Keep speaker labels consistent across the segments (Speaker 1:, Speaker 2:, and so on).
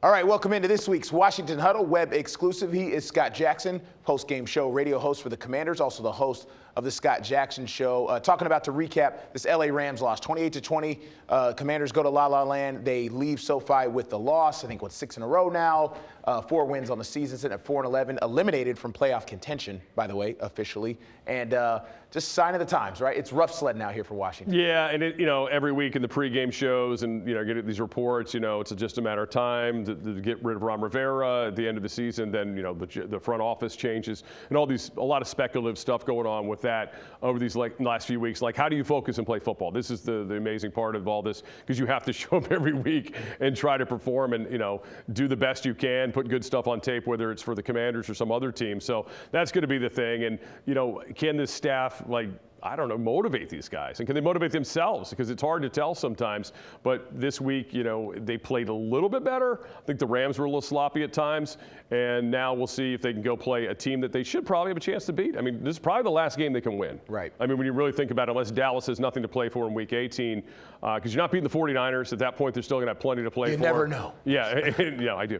Speaker 1: All right, welcome into this week's Washington Huddle web exclusive. He is Scott Jackson, post-game show radio host for the Commanders, also the host of the Scott Jackson Show. Talking about to recap this LA Rams loss, 28-20. Commanders go to La La Land. They leave SoFi with the loss. I think 6 in a row now. 4 wins on the season, sitting at 4-11. Eliminated from playoff contention, by the way, officially. And just sign of the times, right? It's rough sledding out here for Washington.
Speaker 2: Yeah, and every week in the pregame shows and get these reports, it's just a matter of time to get rid of Ron Rivera at the end of the season. Then the front office changes and a lot of speculative stuff going on with that over these last few weeks. Like, how do you focus and play football? This is the amazing part of all this, because you have to show up every week and try to perform and do the best you can, put good stuff on tape, whether it's for the Commanders or some other team. So that's going to be the thing. And can this staff motivate these guys? And can they motivate themselves? Because it's hard to tell sometimes. But this week, they played a little bit better. I think the Rams were a little sloppy at times. And now we'll see if they can go play a team that they should probably have a chance to beat. I mean, this is probably the last game they can win.
Speaker 1: Right.
Speaker 2: I mean, when you really think about it, unless Dallas has nothing to play for in Week 18, because you're not beating the 49ers. At that point, they're still going to have plenty to play for.
Speaker 1: You never know.
Speaker 2: Yeah, yeah, I do.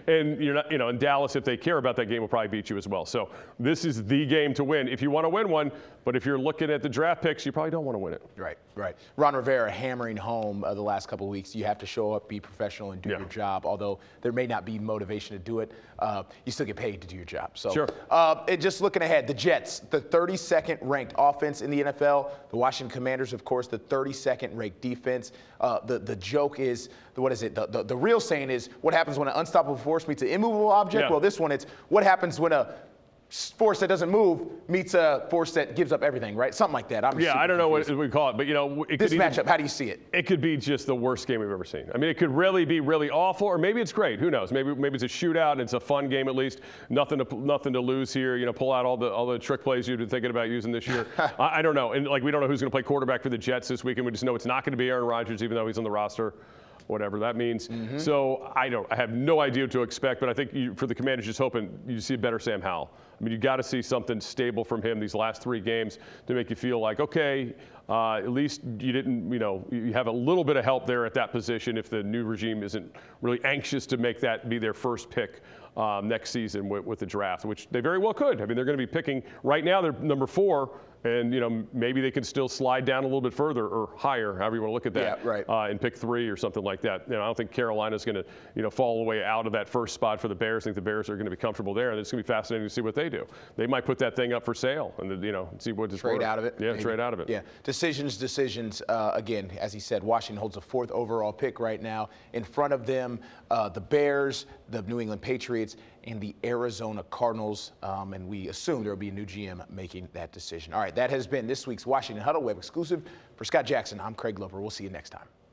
Speaker 2: And you're not, in Dallas, if they care about that game, will probably beat you as well. So this is the game to win if you want to win one. But if you're looking at the draft picks, you probably don't want to win it.
Speaker 1: Right, right. Ron Rivera hammering home the last couple of weeks. You have to show up, be professional, and do your job. Although there may not be motivation to do it, you still get paid to do your job. So,
Speaker 2: sure.
Speaker 1: And just looking ahead, the Jets, the 32nd ranked offense in the NFL. The Washington Commanders, of course, the 32nd ranked defense. The joke is, the real saying is, what happens when an unstoppable force meets an immovable object?
Speaker 2: Yeah.
Speaker 1: Well, this one, it's what happens when a force that doesn't move meets a force that gives up everything, right? Something like that.
Speaker 2: I don't know what we call it, but
Speaker 1: this matchup, how do you see it?
Speaker 2: It could be just the worst game we've ever seen. I mean, it could really be really awful, or maybe it's great. Who knows? Maybe it's a shootout and it's a fun game at least. Nothing to lose here. Pull out all the trick plays you've been thinking about using this year. I don't know, and we don't know who's going to play quarterback for the Jets this week, and we just know it's not going to be Aaron Rodgers, even though he's on the roster. Whatever that means. Mm-hmm. So I have no idea what to expect, but I think for the Commanders, just hoping you see a better Sam Howell. I mean, you got to see something stable from him these last 3 games to make you feel like, okay, at least you didn't, you have a little bit of help there at that position if the new regime isn't really anxious to make that be their first pick next season with the draft, which they very well could. I mean, they're going to be picking, right now they're number 4, and maybe they can still slide down a little bit further or higher, however you want to look at that,
Speaker 1: yeah, right.
Speaker 2: And pick 3 or something like that. I don't think Carolina's going to fall away out of that first spot for the Bears. I think the Bears are going to be comfortable there, and it's going to be fascinating to see what they do. They might put that thing up for sale and see what it's worth.
Speaker 1: Trade out of it.
Speaker 2: Yeah, trade out of it.
Speaker 1: Yeah, decisions. Again, as he said, Washington holds a 4th overall pick right now. In front of them, the Bears, the New England Patriots, and the Arizona Cardinals, and we assume there will be a new GM making that decision. All right, that has been this week's Washington Huddle web exclusive. For Scott Jackson, I'm Craig Loper. We'll see you next time.